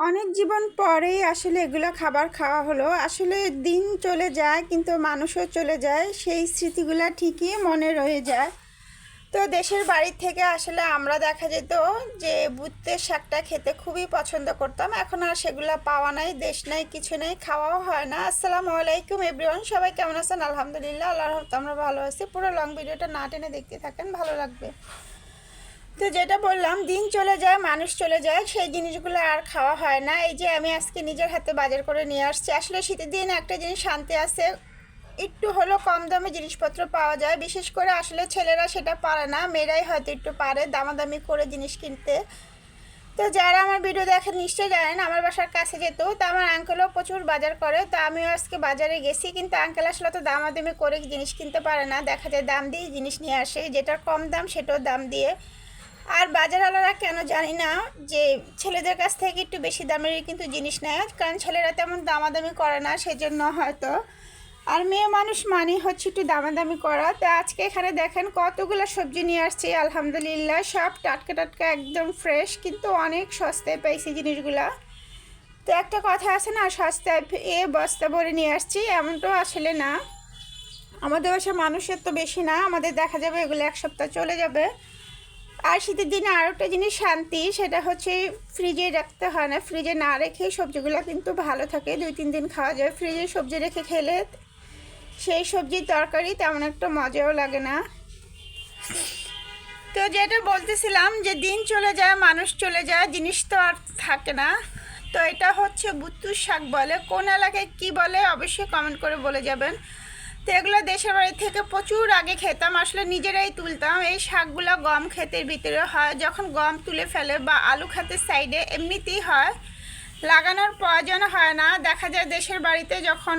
অনেক জীবন পরেই আসলে এগুলো খাবার খাওয়া হলো। আসলে দিন চলে যায় কিন্তু মানুষও চলে যায়। সেই স্মৃতিগুলো ঠিকই মনে রয়ে যায়। তো দেশের বাড়ি থেকে আসলে আমরা দেখা যেত যে বুটের শাকটা খেতে খুবই পছন্দ করতাম। এখন আর সেগুলো পাওয়া নাই, দেশ নাই, কিছু নেই, খাওয়াও হয় না। আসসালামু আলাইকুম এভরিওয়ান, সবাই কেমন আছেন? আলহামদুলিল্লাহ, আল্লাহর রহমতে আমরা ভালো আছি। পুরো লং ভিডিওটা না টেনে দেখতে থাকেন, ভালো লাগবে। তো যেটা বললাম, দিন চলে যায়, মানুষ চলে যায়, সেই জিনিসগুলো আর খাওয়া হয় না। এই যে আমি আজকে নিজের হাতে বাজার করে নিয়ে আসছি। আসলে শীতের দিন একটা জিনিস শান্তি আছে, একটু হলো কম দামে জিনিসপত্র পাওয়া যায়। বিশেষ করে আসলে ছেলেরা সেটা পারে না, মেয়েরাই হয়তো একটু পারে দামাদামি করে জিনিস কিনতে। তো যারা আমার ভিডিও দেখেন নিশ্চয়ই জানেন, আমার বাসার কাছে যেত, তো আমার আঙ্কেলও প্রচুর বাজার করে। তো আমিও আজকে বাজারে গেছি, কিন্তু আঙ্কেল আসলে তো দামাদামি করে জিনিস কিনতে পারে না, দেখা যায় দাম দিয়ে জিনিস নিয়ে আসে, যেটার কম দাম সেটাও দাম দিয়ে। আর বাজারওয়ালারা কেন জানি না যে ছেলেদের কাছ থেকে একটু বেশি দামেরই কিন্তু জিনিস নেয়, কারণ ছেলেরা তেমন দামাদামি করে না, সেজন্য হয়তো। আর মেয়ে মানুষ মানে হচ্ছে একটু দামাদামি করা। তো আজকে এখানে দেখেন কতগুলো সবজি নিয়ে আসছি, আলহামদুলিল্লাহ সব টাটকা টাটকা একদম ফ্রেশ, কিন্তু অনেক সস্তায় পাইছি জিনিসগুলা। তো একটা কথা আছে না, সস্তায় বস্তা ভরে নিয়ে আসছি, এমনটাও আসলে না। আমাদের বাসায় মানুষের তো বেশি না, আমাদের দেখা যাবে এগুলো এক সপ্তাহ চলে যাবে। আর শীতের দিনে আরও একটা জিনিস শান্তি, সেটা হচ্ছে ফ্রিজে রাখতে হয় না। ফ্রিজে না রেখে সবজিগুলো কিন্তু ভালো থাকে, 2-3 দিন খাওয়া যায়। ফ্রিজে সবজি রেখে খেলে সেই সবজির তরকারি তেমন একটা মজাও লাগে না। তো যেটা বলতেছিলাম যে দিন চলে যায়, মানুষ চলে যায়, জিনিস তো আর থাকে না। তো এটা হচ্ছে বুত্তুর শাক বলে, কোন এলাকায় কী বলে অবশ্যই কমেন্ট করে বলে যাবেন। তো এগুলো দেশের বাড়ি থেকে প্রচুর আগে খেতাম, আসলে নিজেরাই তুলতাম। এই শাকগুলো গম ক্ষেতের ভিতরে হয়, যখন গম তুলে ফেলে বা আলু ক্ষেতের সাইডে এমনিতেই হয়, লাগানোর প্রয়োজন হয় না। দেখা যায় দেশের বাড়িতে যখন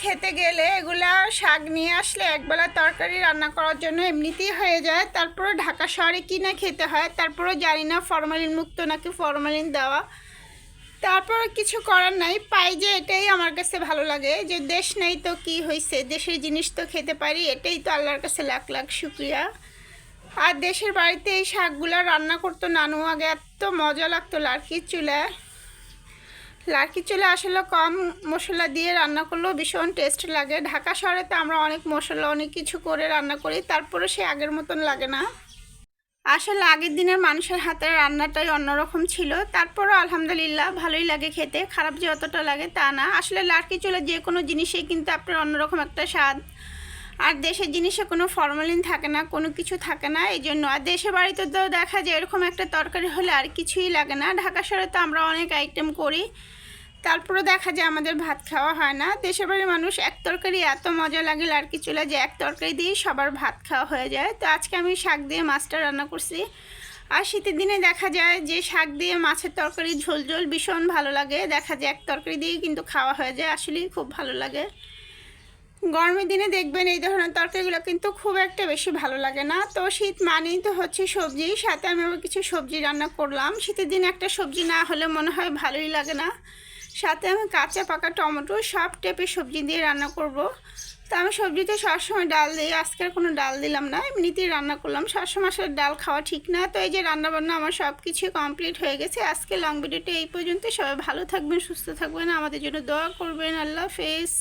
খেতে গেলে এগুলা শাক নিয়ে আসলে একবেলা তরকারি রান্না করার জন্য এমনিতেই হয়ে যায়। তারপরে ঢাকা শহরে কিনে খেতে হয়, তারপরেও জানি না ফরমালিন মুক্ত নাকি ফরমালিন দেওয়া। তারপর কিছু করার নাই, পাই যে এটাই আমার কাছে ভালো লাগে, যে দেশ নেই তো কি হয়েছে, দেশের জিনিস তো খেতে পারি, এটাই তো আল্লাহর কাছে লাখ লাখ শুক্রিয়া। আর দেশের বাড়িতে এই শাকগুলো রান্না করতো নানু আগে, এত মজা লাগতো লার্কির চুলায়। লার্কির চুলায় আসলে কম মশলা দিয়ে রান্না করলেও ভীষণ টেস্ট লাগে। ঢাকা শহরে তো আমরা অনেক মশলা অনেক কিছু করে রান্না করি, তারপরে সে আগের মতন লাগে না। আসলে আগের দিনের মানুষের হাতের রান্নাটাই অন্যরকম ছিল। তারপরও আলহামদুলিল্লাহ ভালোই লাগে খেতে, খারাপ যে অতটা লাগে তা না। আসলে লার্কি চুলা যে কোনো জিনিসেই কিন্তু আপনার অন্যরকম একটা স্বাদ। আর দেশের জিনিসে কোনো ফরমালিন থাকে না, কোনো কিছু থাকে না, এই জন্য। আর দেশের বাড়িতে তো দেখা যায় এরকম একটা তরকারি হলে আর কিছুই লাগে না। ঢাকা শহরে তো আমরা অনেক আইটেম করি, তারপরে দেখা যায় আমাদের ভাত খাওয়া হয় না। দেশের বাড়ির মানুষ এক তরকারি এত মজা লাগে লার্কি চুলা, যে এক তরকারি দিয়েই সবার ভাত খাওয়া হয়ে যায়। তো আজকে আমি শাক দিয়ে মাছটা রান্না করছি। আর শীতের দিনে দেখা যায় যে শাক দিয়ে মাছের তরকারি ঝোল ঝোল ভীষণ ভালো লাগে, দেখা যায় এক তরকারি দিয়েই কিন্তু খাওয়া হয়ে যায়, আসলেই খুব ভালো লাগে। গরমের দিনে দেখবেন এই ধরনের তরকারিগুলো কিন্তু খুব একটা বেশি ভালো লাগে না। তো শীত মানেই তো হচ্ছে সবজি, সাথে আমি আবার কিছু সবজি রান্না করলাম। শীতের দিনে একটা সবজি না হলে মনে হয় ভালোই লাগে না। সাথে আমি কাঁচা পাকা টমেটো সব টাইপের সবজি দিয়ে রান্না করব। তো আমি সবজিতে সবসময় ডাল দিই, আজকে আর কোনো ডাল দিলাম না, এমনিতেই রান্না করলাম। সবসময় আসলে ডাল খাওয়া ঠিক না। তো এই যে রান্নাবান্না আমার সব কিছু কমপ্লিট হয়ে গেছে। আজকে লং ভিডিওটা এই পর্যন্ত। সবাই ভালো থাকবেন, সুস্থ থাকবেন, আমাদের জন্য দোয়া করবেন। আল্লাহ হাফেজ।